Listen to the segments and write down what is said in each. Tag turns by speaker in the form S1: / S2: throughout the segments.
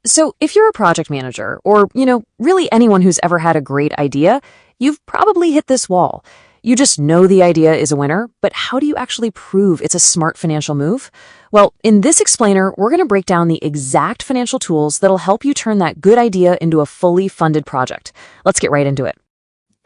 S1: So if you're a project manager or, really anyone who's ever had a great idea, you've probably hit this wall. You just know the idea is a winner, but how do you actually prove it's a smart financial move? Well, in this explainer, we're going to break down the exact financial tools that'll help you turn that good idea into a fully funded project. Let's get right into it.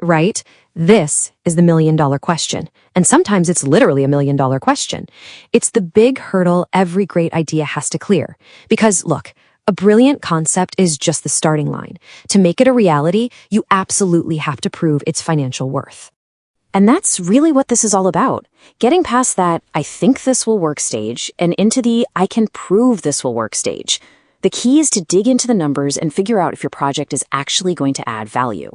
S2: Right? This is the million-dollar question. And sometimes it's literally a million-dollar question. It's the big hurdle every great idea has to clear. Because, look, a brilliant concept is just the starting line. To make it a reality, you absolutely have to prove its financial worth. And that's really what this is all about. Getting past that, I think this will work stage and into the I can prove this will work stage. The key is to dig into the numbers and figure out if your project is actually going to add value.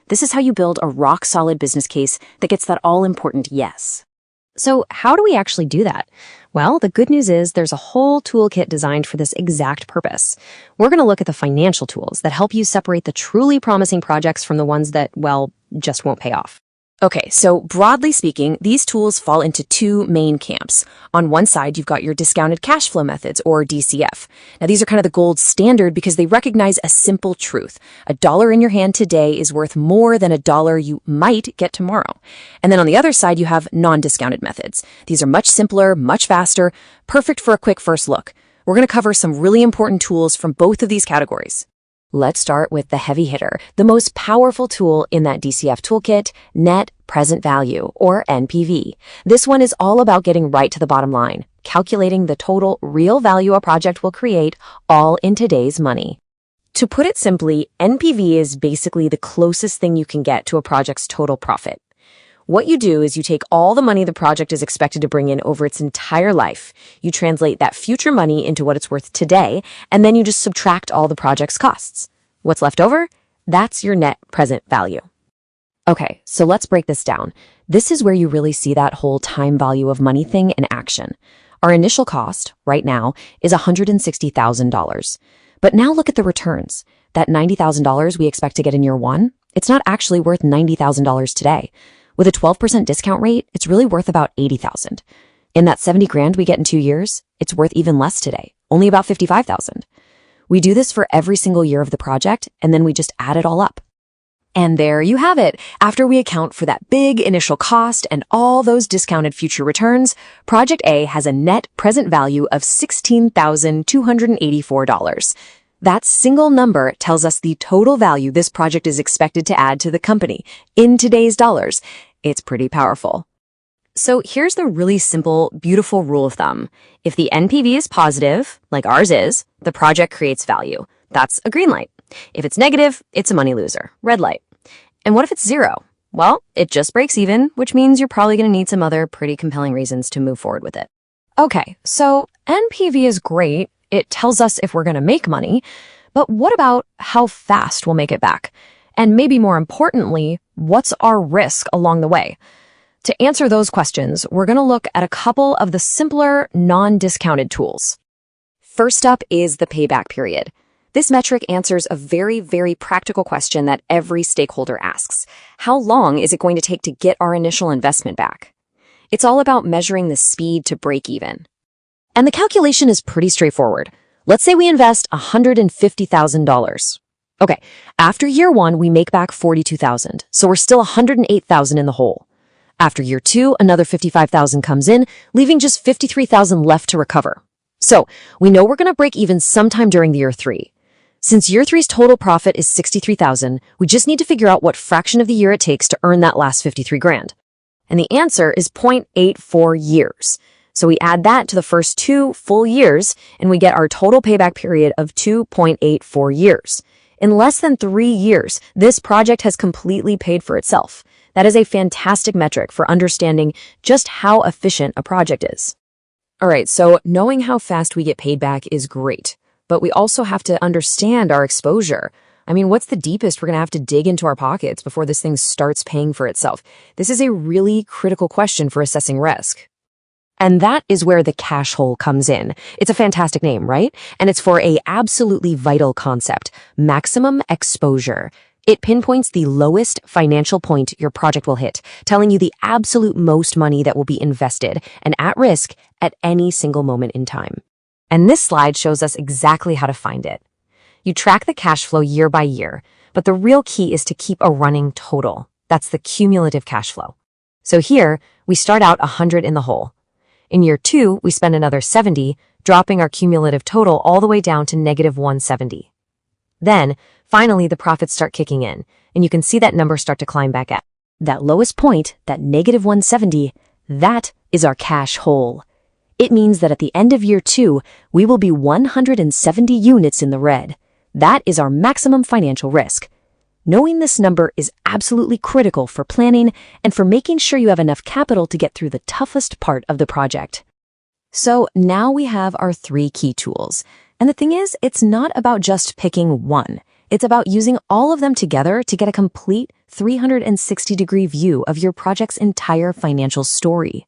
S2: This is how you build a rock-solid business case that gets that all-important yes. So how do we actually do that? Well, the good news is there's a whole toolkit designed for this exact purpose. We're going to look at the financial tools that help you separate the truly promising projects from the ones that, well, just won't pay off.
S1: Okay, so broadly speaking, these tools fall into two main camps. On one side, you've got your discounted cash flow methods, or DCF. Now, these are kind of the gold standard because they recognize a simple truth. A dollar in your hand today is worth more than a dollar you might get tomorrow. And then on the other side, you have non-discounted methods. These are much simpler, much faster, perfect for a quick first look. We're going to cover some really important tools from both of these categories. Let's start with the heavy hitter, the most powerful tool in that DCF toolkit, net present value, or NPV. This one is all about getting right to the bottom line, calculating the total real value a project will create, all in today's money. To put it simply, NPV is basically the closest thing you can get to a project's total profit. What you do is you take all the money the project is expected to bring in over its entire life. You translate that future money into what it's worth today, and then you just subtract all the project's costs. What's left over? That's your net present value. Okay, so let's break this down. This is where you really see that whole time value of money thing in action. Our initial cost, right now, is $160,000. But now look at the returns. That $90,000 we expect to get in year one, it's not actually worth $90,000 today. With a 12% discount rate, it's really worth about $80,000. In that $70,000 we get in 2 years, it's worth even less today, only about $55,000. We do this for every single year of the project, and then we just add it all up. And there you have it. After we account for that big initial cost and all those discounted future returns, Project A has a net present value of $16,284. That single number tells us the total value this project is expected to add to the company in today's dollars. It's pretty powerful. So here's the really simple, beautiful rule of thumb. If the NPV is positive, like ours is, the project creates value. That's a green light. If it's negative, it's a money loser, red light. And what if it's zero? Well, it just breaks even, which means you're probably going to need some other pretty compelling reasons to move forward with it. Okay, so NPV is great. It tells us if we're going to make money, but what about how fast we'll make it back? And maybe more importantly, what's our risk along the way? To answer those questions, we're going to look at a couple of the simpler, non-discounted tools. First up is the payback period. This metric answers a very, very practical question that every stakeholder asks. How long is it going to take to get our initial investment back? It's all about measuring the speed to break even. And the calculation is pretty straightforward. Let's say we invest $150,000. Okay, after year one, we make back $42,000, so we're still $108,000 in the hole. After year two, another $55,000 comes in, leaving just $53,000 left to recover. So we know we're going to break even sometime during the year three. Since year three's total profit is $63,000, we just need to figure out what fraction of the year it takes to earn that last $53,000. And the answer is 0.84 years. So we add that to the first 2 full years, and we get our total payback period of 2.84 years. In less than 3 years, this project has completely paid for itself. That is a fantastic metric for understanding just how efficient a project is. All right, so knowing how fast we get paid back is great, but we also have to understand our exposure. I mean, what's the deepest we're going to have to dig into our pockets before this thing starts paying for itself? This is a really critical question for assessing risk. And that is where the cash hole comes in. It's a fantastic name, right? And it's for a absolutely vital concept, maximum exposure. It pinpoints the lowest financial point your project will hit, telling you the absolute most money that will be invested and at risk at any single moment in time. And this slide shows us exactly how to find it.
S2: You track the cash flow year by year, but the real key is to keep a running total. That's the cumulative cash flow. So here, we start out 100 in the hole. In year 2, we spend another 70, dropping our cumulative total all the way down to negative 170. Then, finally, the profits start kicking in, and you can see that number start to climb back up.
S1: That lowest point, that negative 170, that is our cash hole. It means that at the end of year 2, we will be 170 units in the red. That is our maximum financial risk. Knowing this number is absolutely critical for planning and for making sure you have enough capital to get through the toughest part of the project. So now we have our 3 key tools. And the thing is, it's not about just picking one. It's about using all of them together to get a complete 360-degree view of your project's entire financial story.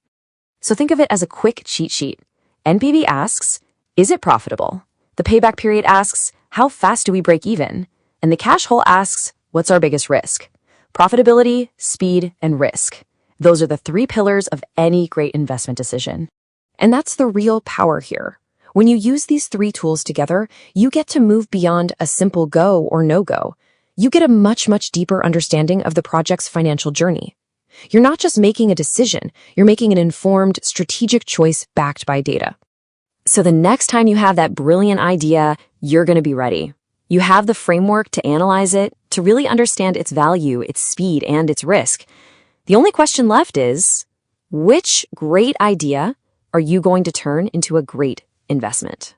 S1: So think of it as a quick cheat sheet. NPV asks, is it profitable? The payback period asks, how fast do we break even? And the cash hole asks, what's our biggest risk? Profitability, speed, and risk. Those are the 3 pillars of any great investment decision. And that's the real power here. When you use these 3 tools together, you get to move beyond a simple go or no-go. You get a much, much deeper understanding of the project's financial journey. You're not just making a decision, you're making an informed, strategic choice backed by data. So the next time you have that brilliant idea, you're going to be ready. You have the framework to analyze it, to really understand its value, its speed, and its risk. The only question left is, which great idea are you going to turn into a great investment?